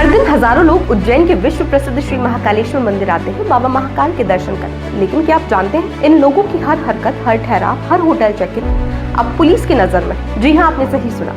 हर दिन हजारों लोग उज्जैन के विश्व प्रसिद्ध श्री महाकालेश्वर मंदिर आते हैं बाबा महाकाल के दर्शन करने। लेकिन क्या आप जानते हैं इन लोगों की हर हरकत, हर ठहराव, हर होटल चेक इन अब पुलिस की नजर में। जी हाँ, आपने सही सुना।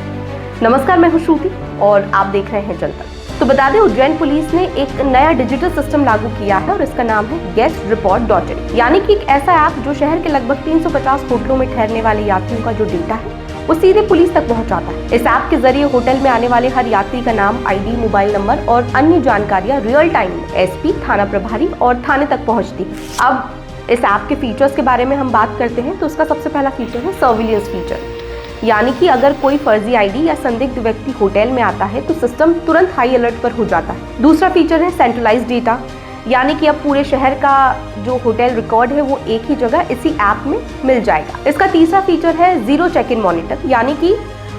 नमस्कार, मैं हूँ श्रुति और आप देख रहे हैं जनता। तो बता दें, उज्जैन पुलिस ने एक नया डिजिटल सिस्टम लागू किया है और इसका नाम है guestreport.in, यानी कि एक ऐसा ऐप जो शहर के लगभग 350 होटलों में ठहरने वाले यात्रियों का जो डेटा है वो सीधे पुलिस तक पहुंचाता है। इस ऐप के जरिए होटल में आने वाले हर यात्री का नाम, आईडी, मोबाइल नंबर और अन्य जानकारियां रियल टाइम में एसपी, थाना प्रभारी और थाने तक पहुंचती है। अब इस ऐप के फीचर्स के बारे में हम बात करते हैं तो उसका सबसे पहला फीचर है सर्विलियंस फीचर, यानी कि अगर कोई फर्जी आईडी या संदिग्ध व्यक्ति होटल में आता है तो सिस्टम तुरंत हाई अलर्ट पर हो जाता है। दूसरा फीचर है सेंट्रलाइज्ड डेटा, यानी कि अब पूरे शहर का जो होटल रिकॉर्ड है वो एक ही जगह इसी ऐप में मिल जाएगा। इसका तीसरा फीचर है जीरो चेक इन मॉनिटर, यानी कि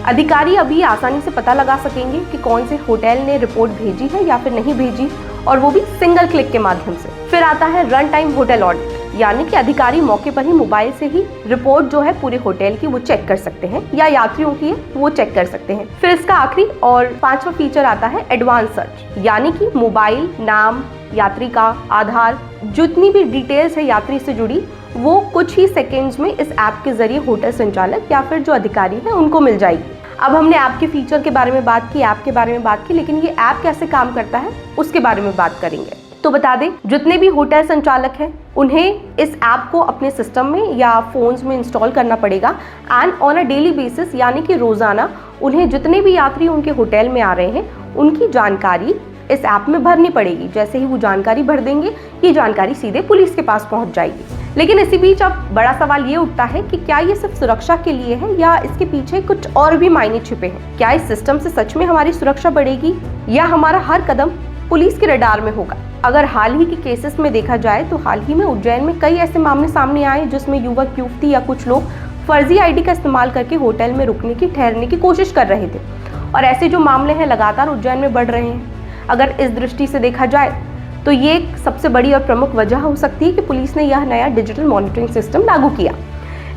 अधिकारी अभी आसानी से पता लगा सकेंगे कि कौन से होटल ने रिपोर्ट भेजी है या फिर नहीं भेजी, और वो भी सिंगल क्लिक के माध्यम से। फिर आता है रन टाइम होटल ऑडिट, यानी कि अधिकारी मौके पर ही मोबाइल से ही रिपोर्ट जो है पूरे होटल की वो चेक कर सकते हैं या यात्रियों की वो चेक कर सकते हैं। फिर इसका आखिरी और पांचवा फीचर आता है एडवांस सर्च, यानी कि मोबाइल, नाम, यात्री का आधार, जितनी भी डिटेल्स है यात्री से जुड़ी वो कुछ ही सेकेंड्स में इस ऐप के जरिए होटल संचालक या फिर जो अधिकारी है उनको मिल जाएगी। अब हमने ऐप के फीचर के बारे में बात की, ऐप के बारे में बात की, लेकिन ये ऐप कैसे काम करता है उसके बारे में बात करेंगे। तो बता दें, जितने भी होटल संचालक हैं उन्हें इस ऐप को अपने सिस्टम में या फोन्स में इंस्टॉल करना पड़ेगा and on a daily basis, यानी कि रोजाना उन्हें जितने भी यात्री उनके होटल में आ रहे हैं उनकी जानकारी इस ऐप में भरनी पड़ेगी। जैसे ही वो जानकारी भर देंगे ये जानकारी सीधे पुलिस के पास पहुंच जाएगी। लेकिन इसी बीच अब बड़ा सवाल ये उठता है कि क्या ये सिर्फ सुरक्षा के लिए है या इसके पीछे कुछ और भी मायने छिपे हैं। क्या इस सिस्टम से सच में हमारी सुरक्षा बढ़ेगी या हमारा हर कदम पुलिस के रडार में होगा। अगर हाल ही के केसेस में देखा जाए तो हाल ही में उज्जैन में कई ऐसे मामले सामने आए जिसमें युवक, युवती या कुछ लोग फर्जी आईडी का इस्तेमाल करके होटल में रुकने की, ठहरने की कोशिश कर रहे थे, और ऐसे जो मामले हैं लगातार उज्जैन में बढ़ रहे हैं। अगर इस दृष्टि से देखा जाए तो ये एक सबसे बड़ी और प्रमुख वजह हो सकती है कि पुलिस ने यह नया डिजिटल मॉनिटरिंग सिस्टम लागू किया।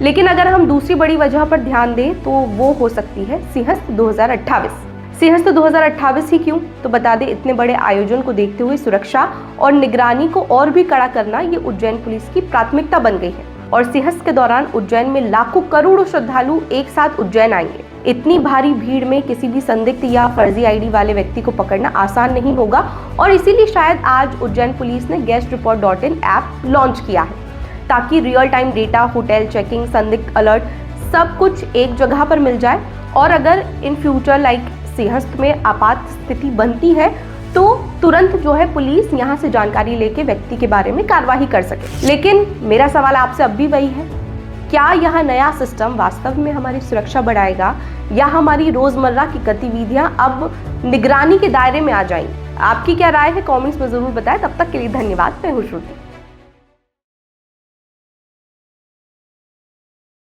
लेकिन अगर हम दूसरी बड़ी वजह पर ध्यान दें तो वो हो सकती है सिंहस्थ 2028। सिंहस्थ 2028 ही क्यों? तो बता दें, इतने बड़े आयोजन को देखते हुए सुरक्षा और निगरानी को और भी कड़ा करना ये उज्जैन पुलिस की प्राथमिकता बन गई है। और सिंहस्थ के दौरान उज्जैन में लाखों करोड़ों श्रद्धालु एक साथ उज्जैन आएंगे। इतनी भारी भीड़ में किसी भी संदिग्ध या फर्जी आईडी वाले व्यक्ति को पकड़ना आसान नहीं होगा, और इसीलिए शायद आज उज्जैन पुलिस ने guestreport.in ऐप लॉन्च किया है ताकि real time data, hotel checking, संदिग्ध अलर्ट सब कुछ एक जगह पर मिल जाए। और अगर इन फ्यूचर लाइक सिंहस्थ में आपात स्थिति बनती है तो तुरंत जो है पुलिस यहाँ से जानकारी लेके व्यक्ति के बारे में कार्रवाई कर सके। लेकिन मेरा सवाल आपसे अब भी वही है, क्या यह नया सिस्टम वास्तव में हमारी सुरक्षा बढ़ाएगा या हमारी रोजमर्रा की गतिविधियां अब निगरानी के दायरे में आ जाएंगी? आपकी क्या राय है? कमेंट्स में जरूर बताएं। तब तक के लिए धन्यवाद। मैं हूं श्रुति।